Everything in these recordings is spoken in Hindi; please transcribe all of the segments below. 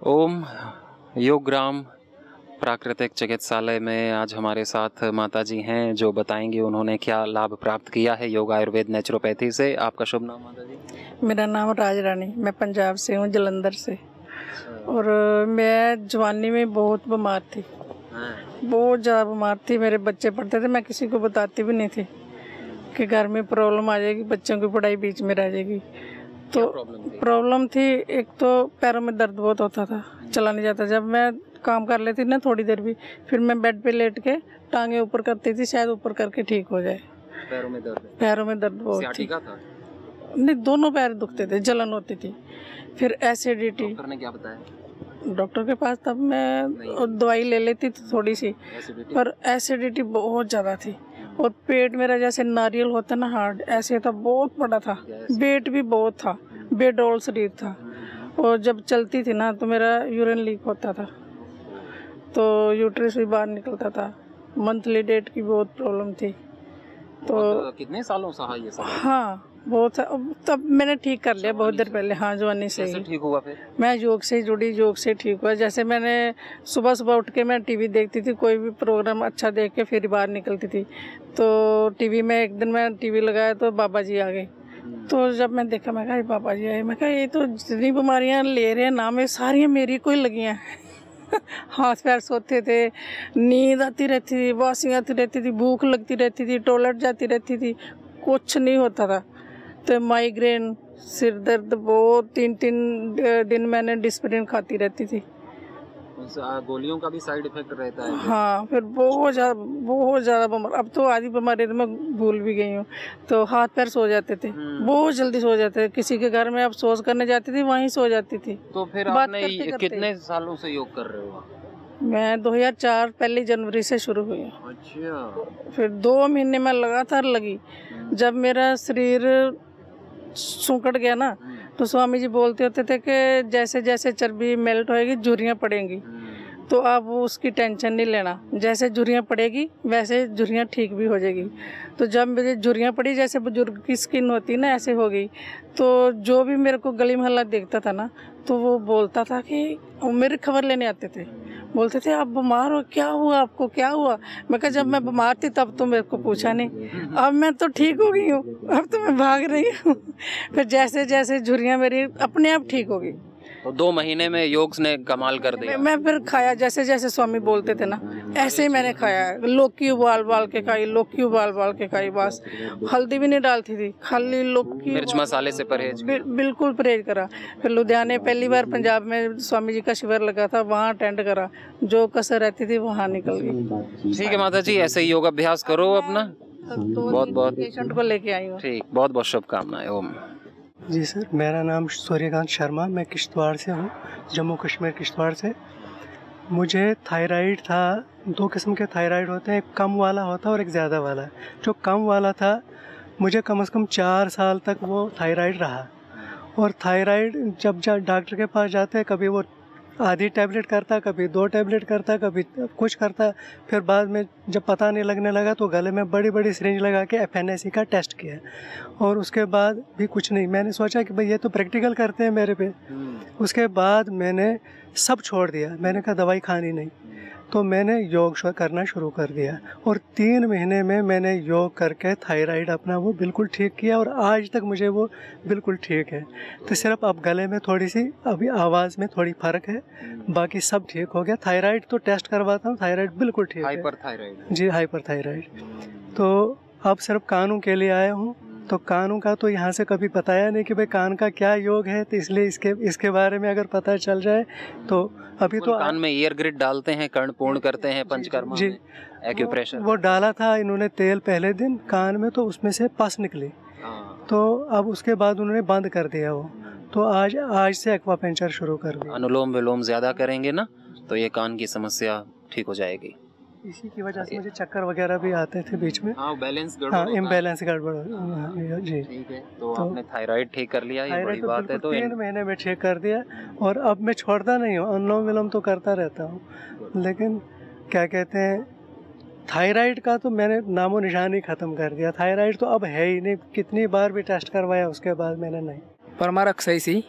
ओम योगग्राम प्राकृतिक चिकित्सालय में आज हमारे साथ माता जी हैं जो बताएंगी उन्होंने क्या लाभ प्राप्त किया है योग आयुर्वेद नेचुरोपैथी से। आपका शुभ नाम माता जी? मेरा नाम राज रानी, मैं पंजाब से हूँ, जलंधर से। और मैं जवानी में बहुत बीमार थी, बहुत ज़्यादा बीमार थी। मेरे बच्चे पढ़ते थे, मैं किसी को बताती भी नहीं थी कि घर में प्रॉब्लम आ जाएगी, बच्चों की पढ़ाई बीच में रह जाएगी। तो प्रॉब्लम थी, एक तो पैरों में दर्द बहुत होता था, चला नहीं जाता। जब मैं काम कर लेती ना थोड़ी देर भी, फिर मैं बेड पे लेट के टांगे ऊपर करती थी, शायद ऊपर करके ठीक हो जाए। पैरों में दर्द बहुत थी। नहीं, दोनों पैर दुखते थे, जलन होती थी। फिर एसिडिटी। डॉक्टर ने क्या बताया? डॉक्टर के पास तब मैं दवाई ले लेती थी थोड़ी सी, पर एसिडिटी बहुत ज़्यादा थी। और पेट मेरा जैसे नारियल होता ना, हार्ड ऐसे था, बहुत बड़ा था। वेट भी बहुत था, बेडौल शरीर था। और जब चलती थी ना तो मेरा यूरिन लीक होता था, तो यूट्रस भी बाहर निकलता था। मंथली डेट की बहुत प्रॉब्लम थी। तो कितने सालों सहा ये सब? हाँ, बहुत। तब मैंने ठीक कर लिया बहुत देर पहले। हाँ, जवानी से ही ठीक हुआ। फिर मैं योग से जुड़ी, योग से ठीक हुआ। जैसे मैंने सुबह सुबह उठ के मैं टीवी देखती थी, कोई भी प्रोग्राम अच्छा देख के फिर बाहर निकलती थी। तो टीवी में एक दिन मैं टीवी लगाया तो बाबा जी आ गए। तो जब मैं देखा, मैं कहा बाबा जी आए, मैं कहा ये तो जितनी बीमारियाँ ले रहे हैं नाम है, सारी मेरी कोई लगी हैं। हाथ पैर सोते थे, नींद आती रहती थी, वासिंग आती रहती थी, भूख लगती रहती थी, टॉयलेट जाती रहती थी, कुछ नहीं होता था। तो माइग्रेन, सिर दर्द बहुत, 3-3 दिन मैंने डिस्प्रिन खाती रहती थी। गोलियों का भी साइड इफेक्ट रहता है? हाँ, फिर बहुत ज़्यादा बीमार। अब तो आधी बीमारी तो मैं भूल भी गई हूँ। तो हाथ पैर सो जाते थे, बहुत जल्दी सो जाते थे। किसी के घर में अब सोच करने जाती थी, वहीं सो जाती थी। तो फिर आपने कितने सालों से योग कर रहे हो? मैं 2004 पहली जनवरी से शुरू हुई। अच्छा। फिर 2 महीने में लगातार लगी। जब मेरा शरीर सूखड़ गया ना, तो स्वामी जी बोलते होते थे कि जैसे जैसे चर्बी मेल्ट होएगी झुर्रियाँ पड़ेंगी, तो आप उसकी टेंशन नहीं लेना। जैसे झुर्रियाँ पड़ेगी वैसे झुर्रियाँ ठीक भी हो जाएगी। तो जब मुझे झुर्रियाँ पड़ी, जैसे बुजुर्ग की स्किन होती ना, ऐसे हो गई। तो जो भी मेरे को गली मोहल्ला देखता था ना, तो वो बोलता था कि वो मेरी खबर लेने आते थे, बोलते थे आप बीमार हो, क्या हुआ आपको, क्या हुआ? मैं कहा जब मैं बीमार थी तब तो मेरे को पूछा नहीं, अब मैं तो ठीक हो गई हूँ, अब तो मैं भाग रही हूँ। फिर जैसे जैसे झुर्रियाँ मेरी अपने आप ठीक हो गई। तो 2 महीने में योग ने कमाल कर दिया। मैं फिर खाया जैसे जैसे स्वामी बोलते थे ना, ऐसे ही मैंने खाया। लौकी उबाल के खाई, लौकी उबाल के खाई, बस हल्दी भी नहीं डालती थी, खाली लौकी। मिर्च मसाले से परहेज? बिल्कुल परहेज करा। फिर लुधियाने पहली बार पंजाब में स्वामी जी का शिविर लगा था, वहाँ अटेंड करा। जो कसर रहती थी वहाँ निकल गई। ठीक है माता जी, ऐसे ही योग अभ्यास करो अपना। बहुत पेशेंट को लेके आई हूँ। ठीक, बहुत बहुत शुभकामनाएं। ओम जी सर, मेरा नाम सूर्यकांत शर्मा, मैं किश्तवाड़ से हूँ, जम्मू कश्मीर किश्तवाड़ से। मुझे थायराइड था। 2 किस्म के थायराइड होते हैं, एक कम वाला होता है और एक ज़्यादा वाला। जो कम वाला था, मुझे कम से कम 4 साल तक वो थायराइड रहा। और थायराइड जब डॉक्टर के पास जाते हैं, कभी वो आधी टैबलेट करता, कभी 2 टैबलेट करता, कभी कुछ करता। फिर बाद में जब पता नहीं लगने लगा तो गले में बड़ी बड़ी सिरिंज लगा के FNAC का टेस्ट किया, और उसके बाद भी कुछ नहीं। मैंने सोचा कि भाई ये तो प्रैक्टिकल करते हैं मेरे पे। उसके बाद मैंने सब छोड़ दिया, मैंने कहा दवाई खानी नहीं। तो मैंने योग करना शुरू कर दिया, और 3 महीने में मैंने योग करके थायराइड अपना वो बिल्कुल ठीक किया, और आज तक मुझे वो बिल्कुल ठीक है। तो सिर्फ अब गले में थोड़ी सी अभी आवाज़ में थोड़ी फ़र्क है, बाकी सब ठीक हो गया। थायराइड तो टेस्ट करवाता हूँ, थायराइड बिल्कुल ठीक है। हाइपरथायराइड? जी, हाइपरथायराइड। तो अब सिर्फ कानों के लिए आया हूँ। तो कानों का तो यहाँ से कभी बताया नहीं कि भाई कान का क्या योग है, तो इसलिए इसके बारे में अगर पता चल जाए तो अभी तो कान में ईयर ग्रिड डालते हैं, कर्ण पूर्ण करते हैं पंचकर्मा में, एक्यूप्रेशर वो डाला था इन्होंने तेल पहले दिन कान में, तो उसमें से पस निकली। तो अब उसके बाद उन्होंने बंद कर दिया वो। तो आज से एक्वापंचर शुरू कर दिया। अनुलोम विलोम ज्यादा करेंगे ना तो ये कान की समस्या ठीक हो जाएगी। इसी की वजह से मुझे चक्कर वगैरह भी आते थे बीच में। बैलेंस गड़बड़। हाँ, इम्बैलेंस गड़बड़ जी। ठीक है, तो आपने थायराइड ठीक कर लिया, ये बड़ी बात है। तो 3 महीने में ठीक कर दिया, और अब मैं छोड़ता नहीं हूँ, अनुलोम विलोम तो करता रहता हूँ। लेकिन क्या कहते हैं, थायराइड का तो मैंने नामो निशान ही ख़त्म कर दिया। थायराइड तो अब है ही नहीं, कितनी बार भी टेस्ट करवाया उसके बाद मैंने नहीं। परमार अक्षय सी,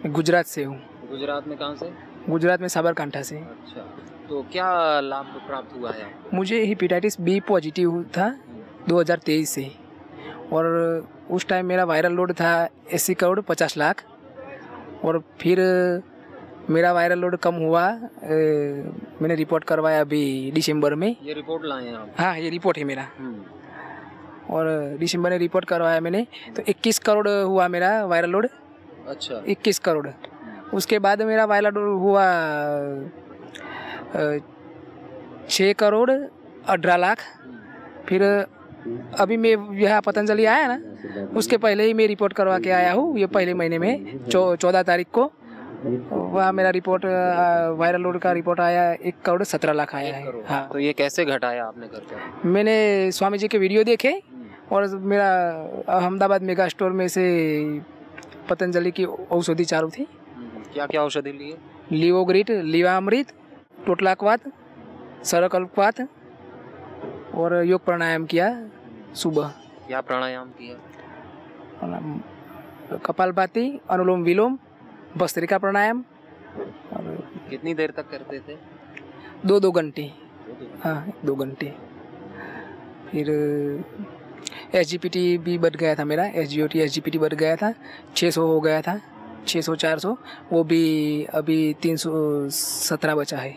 गुजरात से हूँ। गुजरात में कहाँ से? गुजरात में साबरकांठा से। अच्छा, तो क्या लाभ प्राप्त हुआ है? मुझे हेपेटाइटिस बी पॉजिटिव था 2023 से, और उस टाइम मेरा वायरल लोड था 80 करोड़ 50 लाख, और फिर मेरा वायरल लोड कम हुआ। मैंने रिपोर्ट करवाया अभी दिसंबर में। ये रिपोर्ट लाए हैं आप? हाँ, ये रिपोर्ट है मेरा। और दिसंबर में रिपोर्ट करवाया मैंने, तो 21 करोड़ हुआ मेरा वायरल लोड। अच्छा, 21 करोड़। उसके बाद मेरा वायरल लोड हुआ 6 करोड़ 18 लाख। फिर अभी मैं यहाँ पतंजलि आया ना, उसके पहले ही मैं रिपोर्ट करवा के आया हूँ, ये पहले महीने में 14 तारीख को। वहाँ मेरा रिपोर्ट वायरल लोड का रिपोर्ट आया 1 करोड़ 17 लाख आया है। हाँ, तो ये कैसे घटाया आपने करके? मैंने स्वामी जी के वीडियो देखे, और मेरा अहमदाबाद मेगा स्टोर में से पतंजलि की औषधि चालू थी। क्या क्या औषधि लिए? लिवोग्रिट, लीवामृत, टोटलाकवात, सरकल्पवात, और योग प्राणायाम किया सुबह। क्या प्राणायाम किया? कपालभाति, अनुलोम विलोम, भस्त्रिका प्राणायाम। कितनी देर तक करते थे? 2 घंटे। हाँ, 2 घंटे। फिर SGPT भी बढ़ गया था मेरा, SGPT बढ़ गया था, 600 हो गया था, 600 400, वो भी अभी 317 बचा है।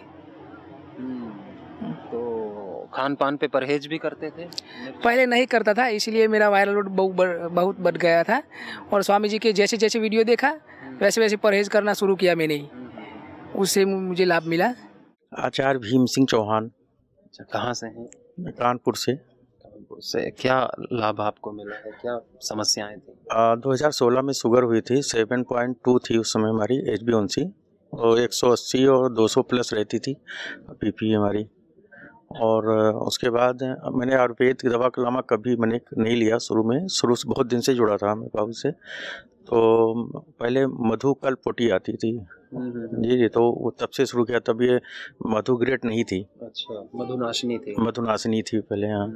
तो खान पान पे परहेज भी करते थे? पहले नहीं करता था, इसलिए मेरा वायरल लोड बहुत बढ़ गया था, और स्वामी जी के जैसे जैसे वीडियो देखा वैसे वैसे परहेज करना शुरू किया मैंने, उससे मुझे लाभ मिला। आचार्य भीम सिंह चौहान। अच्छा, कहाँ से हैं? मैं कानपुर से। क्या लाभ आपको मिला है, क्या समस्याएं थी? 2016 में शुगर हुई थी, 7.2 थी उस समय हमारी HbA1c, और 180 और 200 प्लस रहती थी BP हमारी। और उसके बाद मैंने आयुर्वेद की दवा कलामा कभी मैंने नहीं लिया शुरू से बहुत दिन से जुड़ा था मैं बाबू से। तो पहले मधुकल पोटी आती थी जी, तो वो तब से शुरू किया, तब ये मधुग्रेट नहीं थी। अच्छा, मधुनाशिनी थी पहले। हाँ,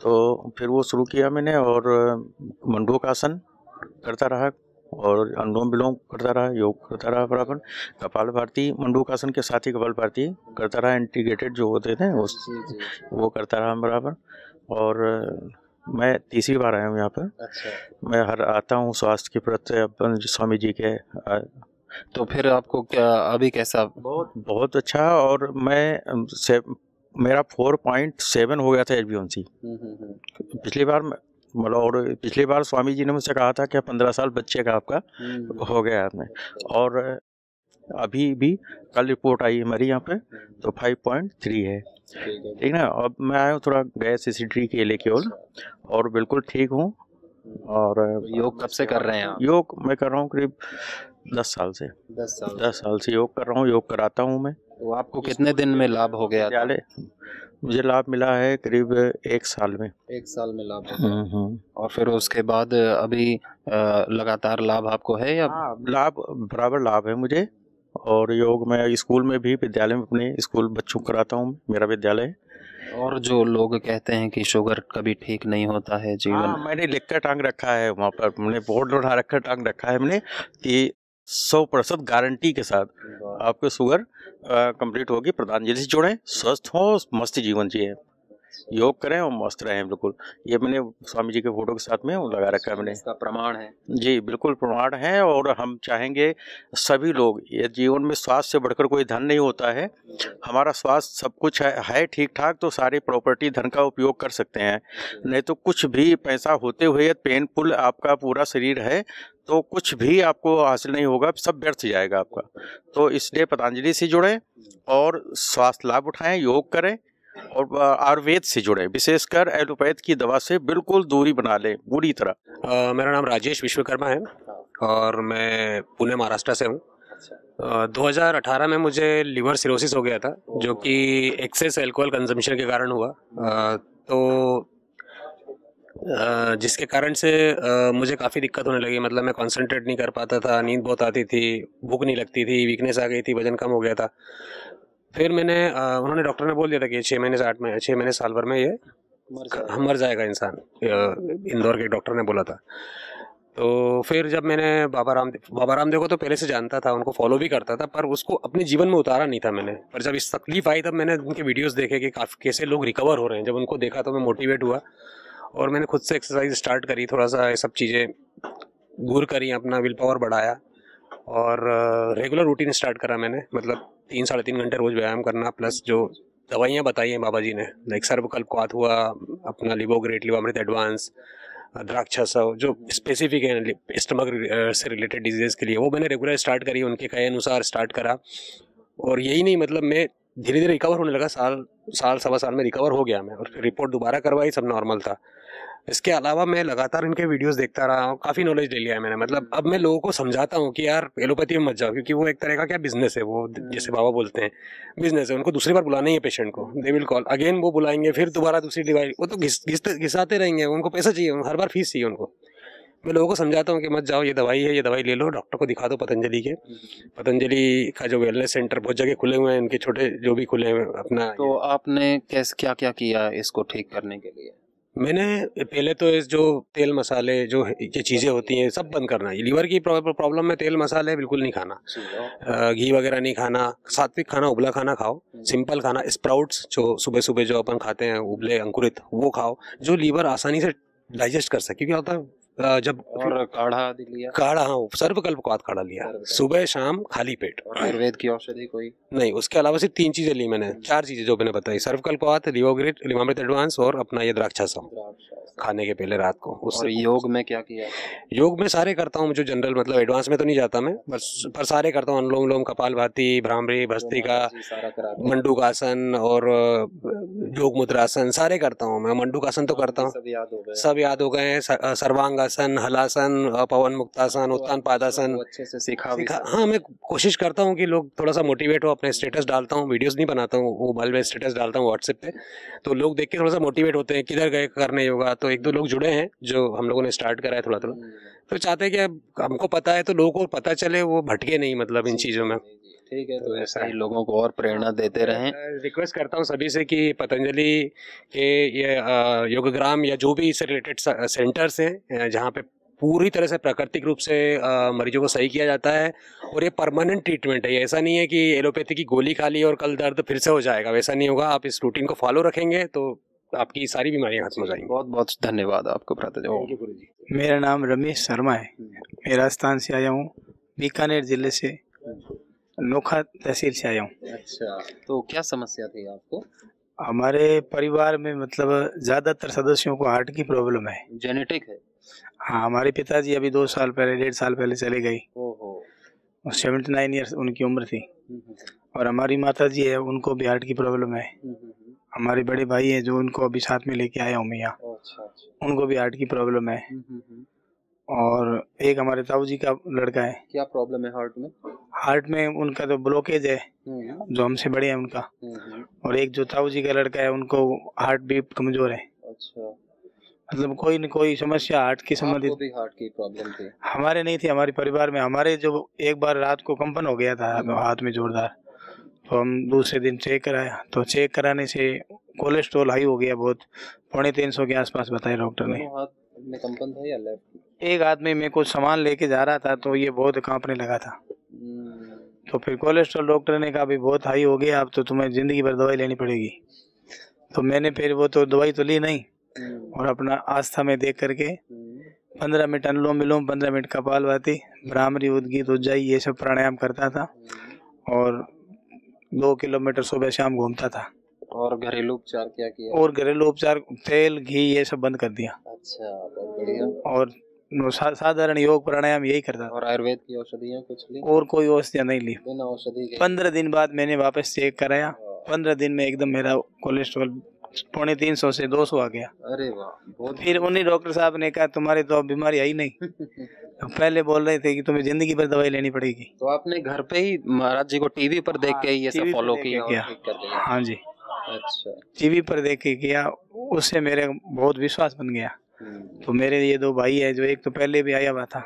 तो फिर वो शुरू किया मैंने, और मंडूकासन करता रहा, और अनुलोम विलोम करता रहा, योग करता रहा बराबर। कपालभाति मंडूकासन के साथ ही कपालभाति करता रहा, इंटीग्रेटेड जो होते थे वो करता रहा बराबर। और मैं तीसरी बार आया हूँ यहाँ पर। अच्छा, मैं हर आता हूँ स्वास्थ्य के प्रति अपन स्वामी जी के। तो फिर आपको क्या अभी कैसा? बहुत अच्छा। और मेरा 4.7 हो गया था HbA1c पिछली बार मतलब। और पिछली बार स्वामी जी ने मुझसे कहा था कि 15 साल बच्चे का आपका हो गया आपने, और अभी भी कल रिपोर्ट आई हमारी यहाँ पे, तो 5.3 है। ठीक ना। अब मैं आया हूँ थोड़ा गैस एसिडिटी के लिए केवल, और बिल्कुल ठीक हूँ। और योग कब से कर रहे हैं आप? योग मैं कर रहा हूँ करीब 10 साल से। 10 साल से योग कर रहा हूँ, योग कराता हूँ मैं। तो आपको कितने दिन में लाभ हो गया था? मुझे लाभ मिला है करीब 1 साल में। 1 साल में लाभ हो गया। और फिर उसके बाद अभी लगातार लाभ आपको है या? हाँ, लाभ बराबर लाभ है मुझे। और योग मैं स्कूल में भी, विद्यालय में अपने स्कूल बच्चों को कराता हूँ, मेरा विद्यालय। और जो लोग कहते हैं कि शुगर कभी ठीक नहीं होता है जीवन, हाँ, मैंने लिख कर टांग रखा है वहाँ पर, मैंने बोर्ड उठा रखा टांग रखा है मैंने कि 100% गारंटी के साथ आपको शुगर कंप्लीट होगी। पतंजलि से जुड़ें, स्वस्थ हों, मस्त जीवन जिए, योग करें और मस्त रहें। बिल्कुल, ये मैंने स्वामी जी के फोटो के साथ में लगा रखा है मैंने। इसका प्रमाण है जी, बिल्कुल प्रमाण है। और हम चाहेंगे सभी लोग, ये जीवन में स्वास्थ्य से बढ़कर कोई धन नहीं होता है। हमारा स्वास्थ्य सब कुछ है ठीक ठाक, तो सारी प्रॉपर्टी धन का उपयोग कर सकते हैं। नहीं तो कुछ भी पैसा होते हुए पेनफुल आपका पूरा शरीर है, तो कुछ भी आपको हासिल नहीं होगा, सब व्यर्थ जाएगा आपका। तो इसलिए पतंजलि से जुड़ें और स्वास्थ्य लाभ उठाएं, योग करें, और आयुर्वेद से जुड़े, विशेषकर एलोपैथ की दवा से बिल्कुल दूरी बना लें पूरी तरह। मेरा नाम राजेश विश्वकर्मा है और मैं पुणे महाराष्ट्र से हूँ। 2018 में मुझे लिवर सिरोसिस हो गया था, जो कि एक्सेस अल्कोहल कंजम्पशन के कारण हुआ। तो जिसके कारण से मुझे काफ़ी दिक्कत होने लगी। मतलब मैं कंसंट्रेट नहीं कर पाता था, नींद बहुत आती थी, भूख नहीं लगती थी, वीकनेस आ गई थी, वजन कम हो गया था। फिर उन्होंने डॉक्टर ने बोल दिया था कि 6 महीने से 8 महीने 6 महीने साल भर में ये मर जाएगा इंसान। इंदौर के डॉक्टर ने बोला था। तो फिर जब मैंने बाबा रामदेव को तो पहले से जानता था, उनको फॉलो भी करता था, पर उसको अपने जीवन में उतारा नहीं था मैंने। पर जब इस तकलीफ आई तब मैंने उनके वीडियोस देखे कि कैसे लोग रिकवर हो रहे हैं। जब उनको देखा तो मैं मोटिवेट हुआ और मैंने खुद से एक्सरसाइज स्टार्ट करी, थोड़ा सा ये सब चीज़ें दूर करी, अपना विल पावर बढ़ाया और रेगुलर रूटीन स्टार्ट करा मैंने। मतलब 3-3.5 घंटे रोज़ व्यायाम करना, प्लस जो दवाइयाँ बताई हैं बाबा जी ने, लाइक सर्वकल्पवात हुआ, अपना लिवोग्रेट, लिवामृत एडवांस, द्राक्षासव, जो स्पेसिफिक है स्टमक से रिलेटेड डिजीज़ के लिए, वो मैंने रेगुलर स्टार्ट करी, उनके कहे अनुसार स्टार्ट करा। और यही नहीं, मतलब मैं धीरे धीरे रिकवर होने लगा। साल सवा साल में रिकवर हो गया मैं, और फिर रिपोर्ट दोबारा करवाई, सब नॉर्मल था। इसके अलावा मैं लगातार इनके वीडियोस देखता रहा हूँ, काफ़ी नॉलेज ले लिया है मैंने। मतलब अब मैं लोगों को समझाता हूँ कि यार एलोपैथी में मत जाओ, क्योंकि वो एक तरह का क्या बिजनेस है, वो जैसे बाबा बोलते हैं बिजनेस है। उनको दूसरी बार बुलाना ही है पेशेंट को, दे विल कॉल अगेन, वो बुलाएंगे, फिर दोबारा दूसरी दवाई, वो तो घिसाते रहेंगे, उनको पैसा चाहिए, हर बार फीस चाहिए उनको। मैं लोगों को समझाता हूँ कि मत जाओ, ये दवाई है, ये दवाई ले लो, डॉक्टर को दिखा दो पतंजलि के। पतंजलि का जो वेलनेस सेंटर बहुत जगह खुले हुए हैं, इनके छोटे जो भी खुले हैं अपना। तो आपने क्या क्या किया इसको ठीक करने के लिए? मैंने पहले तो इस जो तेल मसाले जो ये चीज़ें होती हैं सब बंद करना है। लीवर की प्रॉब्लम में तेल मसाले बिल्कुल नहीं खाना, घी वगैरह नहीं खाना, सात्विक खाना, उबला खाना खाओ, सिंपल खाना, स्प्राउट्स जो सुबह सुबह जो अपन खाते हैं उबले अंकुरित, वो खाओ, जो लीवर आसानी से डाइजेस्ट कर सके। क्या होता है जब काढ़ा लिया, काढ़ा, हाँ सर्वकल्पवात काढ़ा लिया सुबह शाम खाली पेट। आयुर्वेद की औषधि कोई नहीं, उसके अलावा सिर्फ 3 चीजें ली मैंने, 4 चीजें जो मैंने बताई, सर्वकल्पवात, लिवोग्रेट, लिवामृत एडवांस और अपना ये द्राक्षासव खाने के पहले रात को। और योग में क्या किया? योग में सारे करता हूँ, जो जनरल, मतलब एडवांस में तो नहीं जाता मैं, बस पर सारे करता हूँ। अनुलोम विलोम, कपालभाति, भ्रामरी, भस्त्रिका, मंडूकासन और योग मुद्रासन सारे करता हूँ मैं। मंडूकासन तो करता हूँ, सब याद हो गए हैं। सर्वांगासन, हलासन, पवन मुक्तासन, उत्तान पादासन अच्छे से सीखा। हाँ, मैं कोशिश करता हूँ कि लोग थोड़ा सा मोटिवेट हो। अपने स्टेटस डालता हूँ, वीडियोस नहीं बनाता हूँ, मोबाइल में स्टेटस डालता हूँ व्हाट्सएप पे, तो लोग देख के थोड़ा सा मोटिवेट होते हैं, किधर गए करने योगा। तो 1-2 लोग जुड़े हैं जो हम लोगों ने स्टार्ट करा है थोड़ा थोड़ा, तो चाहते हैं कि अब हमको पता है तो लोगों को पता चले, वो भटके नहीं मतलब इन चीज़ों में। ठीक है, तो ऐसा ही लोगों को और प्रेरणा देते रहें। रिक्वेस्ट करता हूँ सभी से कि पतंजलि के ये योगग्राम या जो भी इससे रिलेटेड सेंटर्स हैं जहाँ पे पूरी तरह से प्राकृतिक रूप से मरीजों को सही किया जाता है, और ये परमानेंट ट्रीटमेंट है। ये ऐसा नहीं है कि एलोपैथी की गोली खा ली और कल दर्द फिर से हो जाएगा, वैसा नहीं होगा। आप इस रूटीन को फॉलो रखेंगे तो आपकी सारी बीमारियां खत्म हो जाएंगी। बहुत बहुत धन्यवाद आपको भ्राता जी। मेरा नाम रमेश शर्मा है, मैं राजस्थान से आया हूँ, बीकानेर जिले से, नोखा तहसील से आया हूँ। अच्छा, तो क्या समस्या थी आपको? हमारे परिवार में मतलब ज़्यादातर सदस्यों को हार्ट की प्रॉब्लम है। जेनेटिक है? हाँ, हमारे पिताजी अभी 2 साल पहले, 1.5 साल पहले चले गए। ओहो। 79 ईयर्स उनकी उम्र थी। और हमारी माता जी है, उनको भी हार्ट की प्रॉब्लम है। हमारे बड़े भाई हैं जो उनको अभी साथ में लेके आया हूँ मैं यहाँ, उनको भी हार्ट की प्रॉब्लम है। और एक हमारे ताऊ जी का लड़का है। क्या प्रॉब्लम है हार्ट में? हार्ट में उनका तो ब्लॉकेज है, जो हमसे बड़े हैं उनका। और एक जो ताऊ जी का लड़का है, उनको हार्ट भी कमजोर है। अच्छा, मतलब कोई न कोई समस्या हार्ट की संबंधित। भी हार्ट की प्रॉब्लम थी? हमारे नहीं थी, हमारे परिवार में। हमारे जो एक बार रात को कंपन हो गया था हाथ में जोरदार, तो हम दूसरे दिन चेक कराया, तो चेक कराने से कोलेस्ट्रॉल हाई हो गया बहुत, 350 के आसपास बताया डॉक्टर ने। हाथ में कंपन था या लेफ्ट? एक आदमी में कुछ सामान लेके जा रहा था तो ये बहुत कांपने लगा था। तो फिर कोलेस्ट्रॉल डॉक्टर ने कहा भी बहुत हाई हो गया, अब तो तुम्हें जिंदगी भर दवाई लेनी पड़ेगी। तो मैंने फिर वो तो दवाई तो ली नहीं, और अपना आस्था में देख करके 15 मिनट अनुलोम विलोम, 15 मिनट कपालभाति, भ्रामरी, उद्गीत, उज्जाई, ये सब प्राणायाम करता था, और 2 किलोमीटर सुबह शाम घूमता था। और घरेलू उपचार क्या किया? और घरेलू उपचार, तेल घी ये सब बंद कर दिया। अच्छा, बहुत बढ़िया। और साधारण योग प्राणायाम यही करता था। और आयुर्वेद की औषधियाँ कुछ ली? और कोई औषधियाँ नहीं ली। बिना औषधि के? 15 दिन बाद मैंने वापस चेक कराया, 15 दिन में एकदम मेरा कोलेस्ट्रॉल 350 से 200 आ गया। अरे वाह, बहुत। फिर उन्हीं डॉक्टर साहब ने कहा तुम्हारी तो अब बीमारी आई नहीं। तो पहले बोल रहे थे कि तुम्हें जिंदगी भर दवाई लेनी पड़ेगी। तो आपने घर पे ही महाराज जी को टीवी पर देख के ये सब फॉलो किया? हाँ जी, अच्छा, टीवी पर देख के किया, उससे मेरे बहुत विश्वास बन गया। तो मेरे ये 2 भाई है, जो एक तो पहले भी आया हुआ था,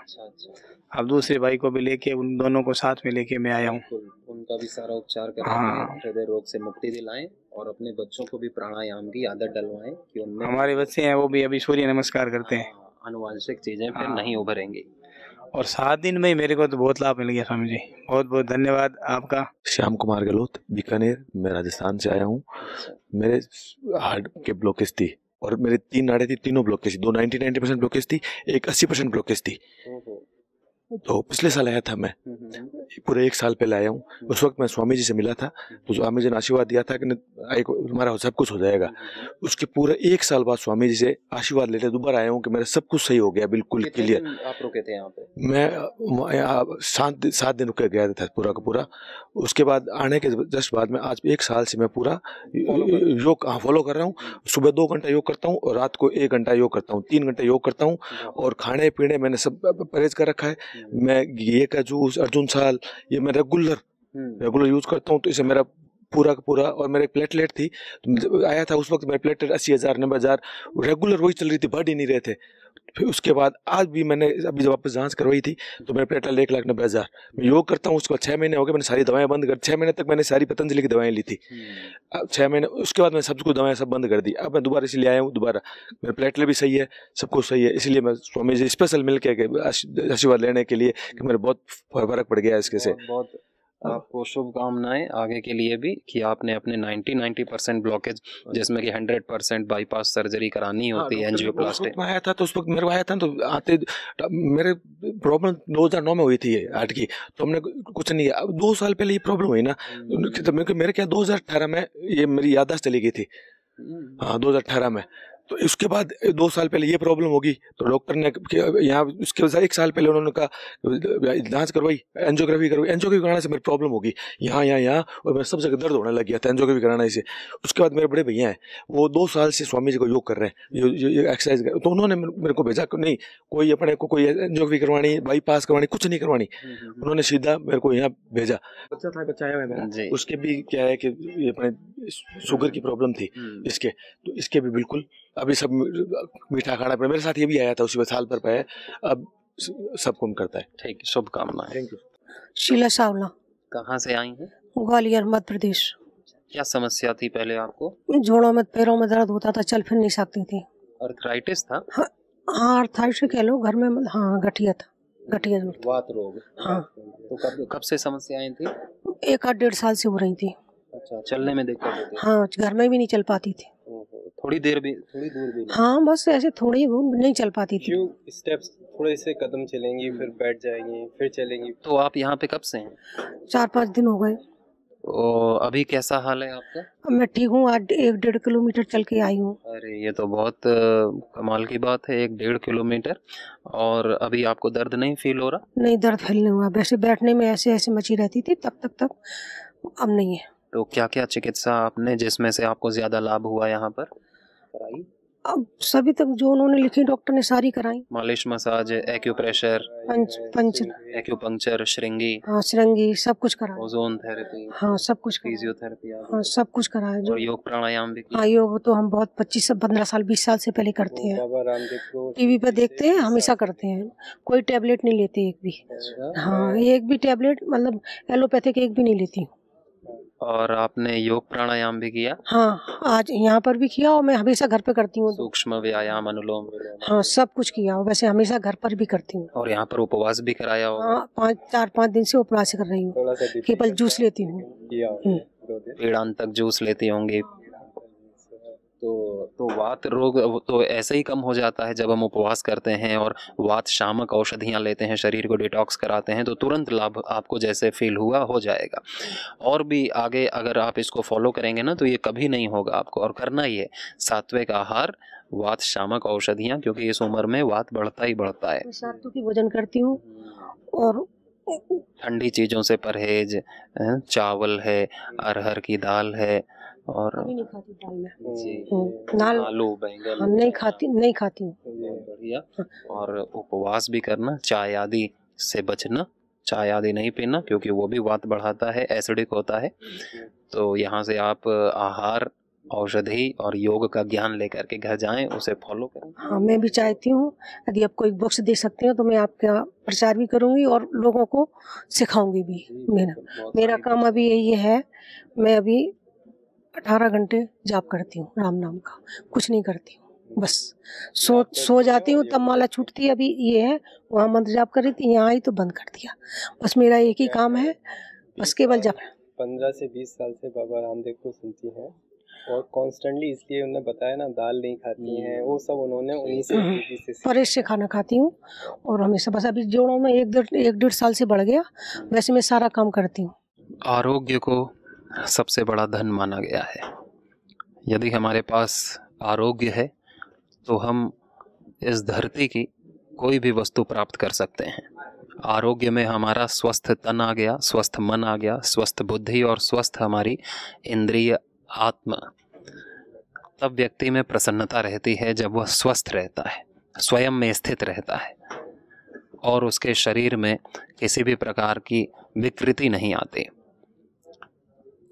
अब दूसरे भाई को भी लेके, उन दोनों को साथ में लेके मैं आया हूँ। उनका भी सारा उपचार कराएं, हृदय रोग से मुक्ति दिलाएं, और अपने बच्चों को भी प्राणायाम की आदत डलवाएं कि उनमें। हमारे बच्चे हैं वो भी अभी सूर्य नमस्कार करते हैं। आनुवांशिक चीजें फिर नहीं उभरेंगी। और 7 दिन में ही मेरे को तो बहुत लाभ मिल गया स्वामी जी, बहुत बहुत धन्यवाद आपका। श्याम कुमार गहलोत, बीकानेर, मैं राजस्थान से आया हूँ। मेरे हार्ट के ब्लॉकेज थी और मेरे 3 नाड़े थी, तीनों ब्लॉकेज थी। 2 90% ब्लॉकेज थी, एक 80% ब्लॉकेज थी। तो पिछले साल आया था मैं, पूरे 1 साल पहले आया हूँ। उस वक्त मैं स्वामी जी से मिला था, तो स्वामी जी ने आशीर्वाद दिया था कि तुम्हारा सब कुछ हो जाएगा। उसके पूरे 1 साल बाद स्वामी जी से आशीर्वाद लेते दोबारा आया हूँ कि मेरा सब कुछ सही हो गया, बिल्कुल क्लियर। आप रुके थे यहाँ पे? मैं 7 दिन रुक गया था पूरा का पूरा। उसके बाद आने के जस्ट बाद में आज 1 साल से मैं पूरा योग फॉलो कर रहा हूँ। सुबह 2 घंटा योग करता हूँ और रात को 1 घंटा योग करता हूँ, 3 घंटे योग करता हूँ। और खाने पीने मैंने सब परहेज कर रखा है। मैं ये का जूस, अर्जुन साल, ये मैं रेगुलर यूज करता हूँ। तो इसे मेरा पूरा का पूरा, और मेरे प्लेटलेट थी तो आया था उस वक्त मेरे प्लेटलेट 80,000 90,000 रेगुलर वही चल रही थी, बढ़ ही नहीं रहे थे। फिर उसके बाद आज भी मैंने अभी जब वापस जांच करवाई थी तो मेरे प्लेटलेट 1,90,000। मैं योग करता हूँ, उसके बाद 6 महीने हो गए, मैंने सारी दवाएं बंद कर। 6 महीने तक मैंने सारी पतंजलि की दवाएं ली थी। 6 महीने उसके बाद मैंने सब कुछ दवाएं सब बंद कर दी। अब मैं दोबारा इसलिए आया हूँ, दोबारा मेरे प्लेटलेट भी सही है, सब कुछ सही है। इसलिए मैं स्वामी जी स्पेशल मिल के आशीर्वाद लेने के लिए कि मेरे बहुत फर्क पड़ गया इसके से। बहुत आपको शुभकामनाएं आगे के लिए भी कि आपने अपने 90% ब्लॉकेज, जिसमें कि 100% बाईपास सर्जरी करानी होती है, एंजियोप्लास्टी। मैं आया था तो उस वक्त मेरे को आया था तो आते मेरे प्रॉब्लम 2009 में हुई थी ये हार्ट की, तो हमने कुछ नहीं किया। 2 साल पहले ये प्रॉब्लम हुई ना, तो मेरे क्या 2018 में ये मेरी याददाश्त चली गई थी। हाँ 2018 में। तो इसके बाद 2 साल पहले ये प्रॉब्लम होगी तो डॉक्टर ने यहाँ उसके 1 साल पहले उन्होंने कहा जांच करवाई, एंजियोग्राफी करवाई। एंजियोग्राफी कराने से मेरी प्रॉब्लम होगी यहाँ और मेरे सब जगह दर्द होने लग गया था एंजियोग्राफी कराने से। उसके बाद मेरे बड़े भैया हैं, वो 2 साल से स्वामी जी को योग कर रहे हैं, ये एक्सरसाइज कर, तो उन्होंने मेरे को भेजा नहीं कोई अपने को कोई एंजियोग्राफी करवानी, बाईपास करवानी, कुछ नहीं करवानी। उन्होंने सीधा मेरे को यहाँ भेजा। बच्चा आया मेरा, उसके भी क्या है कि ये अपने शुगर की प्रॉब्लम थी इसके, तो इसके भी बिल्कुल अभी सब मीठा खाना पड़ा। मेरे साथ ये भी आया था उसी साल पर पाया, अब सब कम करता है। ठीक, शुभकामनाएं। Thank you. शीला सावला, कहाँ से आई हैं? ग्वालियर मध्य प्रदेश। क्या समस्या थी पहले आपको? जोड़ों में पैरों में दर्द होता था, चल फिर नहीं सकती थी। आर्थराइटिस था? हाँ आर्थराइटिस कह लो, घर में हाँ गठिया था, गठिया वात रोग। हाँ। तो कब से समस्याएं थी? 1-1.5 साल से हो रही थी। अच्छा, चलने में दिक्कत होती? हाँ, घर में भी नहीं चल पाती थी। थोड़ी दूर भी नहीं? हाँ बस ऐसे थोड़ी नहीं चल पाती थी। स्टेप्स थोड़े से कदम चलेंगी, फिर बैठ जाएंगी, फिर चलेंगी। तो आप यहाँ पे कब से हैं? 4-5 दिन हो गए। अभी कैसा हाल है आपका? मैं ठीक हूँ, आज 1-1.5 किलोमीटर चल के आई हूँ। अरे ये तो बहुत कमाल की बात है, 1-1.5 किलोमीटर। और अभी आपको दर्द नहीं फील हो रहा? नहीं, दर्द फील नहीं हुआ। वैसे बैठने में ऐसे मची रहती थी तब, अब नहीं है। तो क्या क्या चिकित्सा आपने जिसमें से आपको ज्यादा लाभ हुआ यहाँ पर कराई? अब सभी तक जो उन्होंने लिखी डॉक्टर ने सारी कराई। मालिश, मसाज, एक्यूप्रेशर, एक्यूपंक्चर, श्रृंगी। हाँ श्रृंगी सब कुछ कराया। Ozone therapy. हाँ सब कुछ। फिजियोथेरेपी। हाँ सब कुछ कराया। जो योग प्राणायाम भी? हाँ योग तो हम बहुत 25-15 साल 20 साल से पहले करते हैं, टीवी पे देखते हैं, हमेशा करते हैं। कोई टेबलेट नहीं लेते एक भी। हाँ एक भी टेबलेट, मतलब एलोपैथिक एक भी नहीं लेती। और आपने योग प्राणायाम भी किया? हाँ आज यहाँ पर भी किया और मैं हमेशा घर पे करती हूँ। सूक्ष्म व्यायाम, अनुलोम विलोम। हाँ सब कुछ किया, वैसे हमेशा घर पर भी करती हूँ। और यहाँ पर उपवास भी कराया होगा? हाँ 4-5 दिन से उपवास कर रही हूँ, केवल जूस लेती हूँ। पेड़ान तक जूस लेती होंगी। तो वात रोग तो ऐसे ही कम हो जाता है जब हम उपवास करते हैं और वात शामक औषधियाँ लेते हैं, शरीर को डिटॉक्स कराते हैं, तो तुरंत लाभ आपको जैसे फील हुआ हो जाएगा। और भी आगे अगर आप इसको फॉलो करेंगे ना तो ये कभी नहीं होगा आपको, और करना ही है सात्विक आहार, वात शामक औषधियाँ, क्योंकि इस उम्र में वात बढ़ता ही बढ़ता है। सात्विक की भोजन करती हूँ और ठंडी चीज़ों से परहेज, चावल है, अरहर की दाल है, और नहीं खाती दाल में जी, दाल, आलू, बैंगन नहीं खाती हूँ। बढ़िया। और उपवास भी करना, चाय आदि से बचना, चाय आदि नहीं पीना क्योंकि वो भी वात बढ़ाता है, एसिडिक होता है। तो यहाँ से आप आहार, औषधि और योग का ज्ञान लेकर के घर जाएं, उसे फॉलो करें। हाँ मैं भी चाहती हूँ, यदि आप कोई बुक्स दे सकते हो तो मैं आपका प्रचार भी करूँगी और लोगों को सिखाऊंगी भी। मेरा काम अभी यही है, मैं अभी 18 घंटे जाप करती हूँ, राम नाम का, कुछ नहीं करती हूँ। बस सो जाती हूँ तब माला छूटती है। अभी ये है, वहाँ मंत्र जाप कर रही थी, यहाँ आई तो बंद कर दिया। बस मेरा एक ही काम है, बस केवल जप। 15 से 20 साल से बाबा रामदेव को सुनती हैं और कॉन्स्टेंटली, इसलिए उन्होंने बताया ना, दाल नहीं खाती हैं, वो सब उन्होंने उन्हीं से परहेज से खाना खाती हूँ और हमेशा बस अभी जोड़ों में 1-1.5 साल से बढ़ गया, वैसे मैं सारा काम करती हूँ। आरोग्य को सबसे बड़ा धन माना गया है। यदि हमारे पास आरोग्य है तो हम इस धरती की कोई भी वस्तु प्राप्त कर सकते हैं। आरोग्य में हमारा स्वस्थ तन आ गया, स्वस्थ मन आ गया, स्वस्थ बुद्धि और स्वस्थ हमारी इंद्रिय आत्मा। तब व्यक्ति में प्रसन्नता रहती है जब वह स्वस्थ रहता है, स्वयं में स्थित रहता है और उसके शरीर में किसी भी प्रकार की विकृति नहीं आती।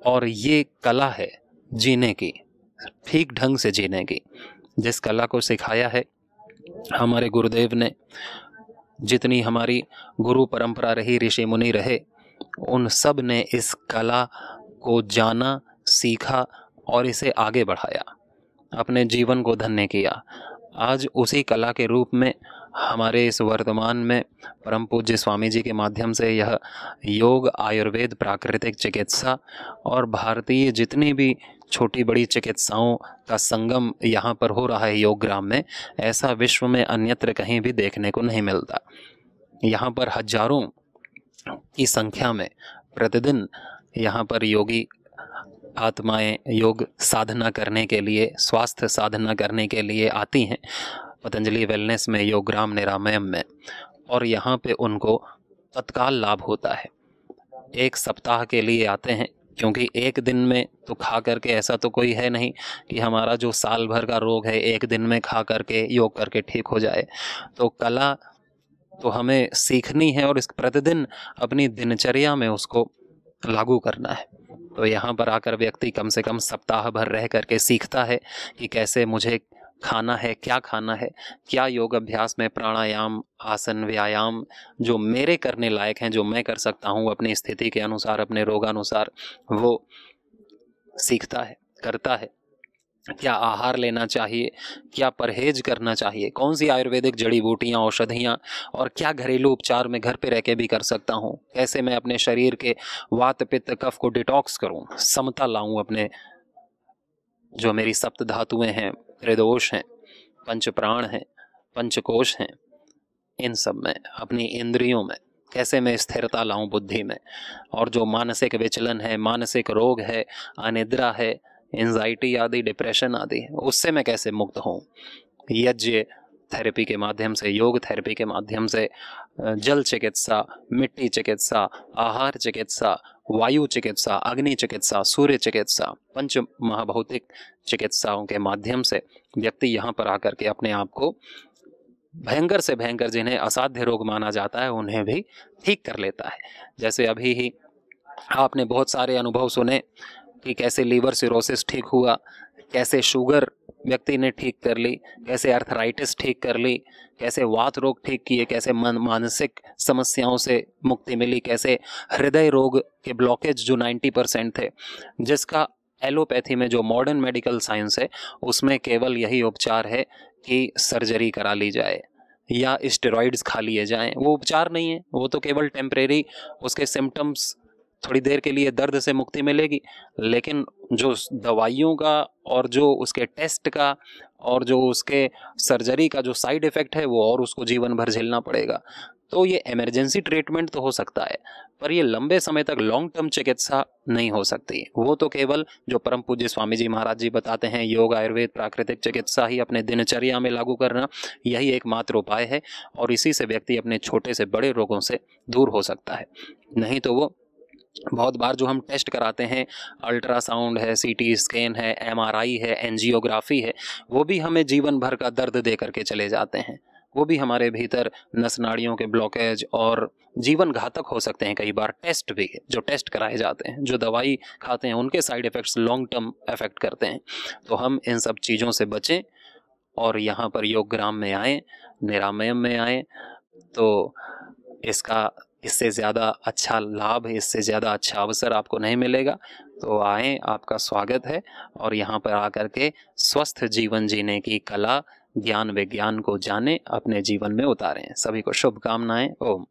और ये कला है जीने की, ठीक ढंग से जीने की, जिस कला को सिखाया है हमारे गुरुदेव ने। जितनी हमारी गुरु परंपरा रही, ऋषि मुनि रहे, उन सब ने इस कला को जाना, सीखा और इसे आगे बढ़ाया, अपने जीवन को धन्य किया। आज उसी कला के रूप में हमारे इस वर्तमान में परम पूज्य स्वामी जी के माध्यम से यह योग, आयुर्वेद, प्राकृतिक चिकित्सा और भारतीय जितनी भी छोटी बड़ी चिकित्साओं का संगम यहाँ पर हो रहा है योग ग्राम में, ऐसा विश्व में अन्यत्र कहीं भी देखने को नहीं मिलता। यहाँ पर हजारों की संख्या में प्रतिदिन यहाँ पर योगी आत्माएं योग साधना करने के लिए, स्वास्थ्य साधना करने के लिए आती हैं पतंजलि वेलनेस में, योग ग्राम निरामयम में, और यहाँ पे उनको तत्काल लाभ होता है। एक सप्ताह के लिए आते हैं, क्योंकि एक दिन में तो खा करके ऐसा तो कोई है नहीं कि हमारा जो साल भर का रोग है एक दिन में खा करके योग करके ठीक हो जाए। तो कला तो हमें सीखनी है और इस प्रतिदिन अपनी दिनचर्या में उसको लागू करना है। तो यहाँ पर आकर व्यक्ति कम से कम सप्ताह भर रह करके सीखता है कि कैसे मुझे खाना है, क्या खाना है, क्या योग अभ्यास में प्राणायाम, आसन, व्यायाम जो मेरे करने लायक हैं, जो मैं कर सकता हूँ अपनी स्थिति के अनुसार, अपने रोगानुसार, वो सीखता है, करता है। क्या आहार लेना चाहिए, क्या परहेज करना चाहिए, कौन सी आयुर्वेदिक जड़ी बूटियाँ, औषधियाँ और क्या घरेलू उपचार मैं घर पे रह के भी कर सकता हूँ, कैसे मैं अपने शरीर के वात पित्त कफ को डिटॉक्स करूँ, समता लाऊं, अपने जो मेरी सप्त धातुएं हैं, त्रिदोष हैं, पंच प्राण हैं, पंचकोश हैं, इन सब में, अपनी इंद्रियों में कैसे मैं स्थिरता लाऊं बुद्धि में, और जो मानसिक विचलन है, मानसिक रोग है, अनिद्रा है, एंजाइटी आदि, डिप्रेशन आदि, उससे मैं कैसे मुक्त हूँ। यज्ञ थेरेपी के माध्यम से, योग थेरेपी के माध्यम से, जल चिकित्सा, मिट्टी चिकित्सा, आहार चिकित्सा, वायु चिकित्सा, अग्नि चिकित्सा, सूर्य चिकित्सा, पंच महाभौतिक चिकित्साओं के माध्यम से व्यक्ति यहाँ पर आकर के अपने आप को भयंकर से भयंकर, जिन्हें असाध्य रोग माना जाता है, उन्हें भी ठीक कर लेता है। जैसे अभी ही आपने बहुत सारे अनुभव सुने कि कैसे लीवर सिरोसिस ठीक हुआ, कैसे शुगर व्यक्ति ने ठीक कर ली, कैसे अर्थराइटिस ठीक कर ली, कैसे वात रोग ठीक किए, कैसे मानसिक समस्याओं से मुक्ति मिली, कैसे हृदय रोग के ब्लॉकेज जो 90% थे, जिसका एलोपैथी में, जो मॉडर्न मेडिकल साइंस है, उसमें केवल यही उपचार है कि सर्जरी करा ली जाए या स्टेरॉइड्स खा लिए जाएं। वो उपचार नहीं है, वो तो केवल टेम्परेरी, उसके सिम्टम्स, थोड़ी देर के लिए दर्द से मुक्ति मिलेगी, लेकिन जो दवाइयों का और जो उसके टेस्ट का और जो उसके सर्जरी का जो साइड इफ़ेक्ट है, वो और उसको जीवन भर झेलना पड़ेगा। तो ये इमरजेंसी ट्रीटमेंट तो हो सकता है, पर ये लंबे समय तक लॉन्ग टर्म चिकित्सा नहीं हो सकती। वो तो केवल जो परम पूज्य स्वामी जी महाराज जी बताते हैं, योग, आयुर्वेद, प्राकृतिक चिकित्सा ही अपने दिनचर्या में लागू करना, यही एकमात्र उपाय है, और इसी से व्यक्ति अपने छोटे से बड़े रोगों से दूर हो सकता है। नहीं तो वो बहुत बार जो हम टेस्ट कराते हैं, अल्ट्रासाउंड है, सीटी स्कैन है, एमआरआई है, एंजियोग्राफी है, वो भी हमें जीवन भर का दर्द दे करके चले जाते हैं। वो भी हमारे भीतर नस नाड़ियों के ब्लॉकेज और जीवन घातक हो सकते हैं। कई बार टेस्ट भी, जो टेस्ट कराए जाते हैं, जो दवाई खाते हैं, उनके side effects long term effect करते हैं। तो हम इन सब चीज़ों से बचें और यहाँ पर योग ग्राम में आएँ, निरामयम में आएँ, तो इसका इससे ज़्यादा अच्छा लाभ, इससे ज़्यादा अच्छा अवसर आपको नहीं मिलेगा। तो आएँ, आपका स्वागत है, और यहाँ पर आकर के स्वस्थ जीवन जीने की कला, ज्ञान विज्ञान को जानें, अपने जीवन में उतारें। सभी को शुभकामनाएं। ओम।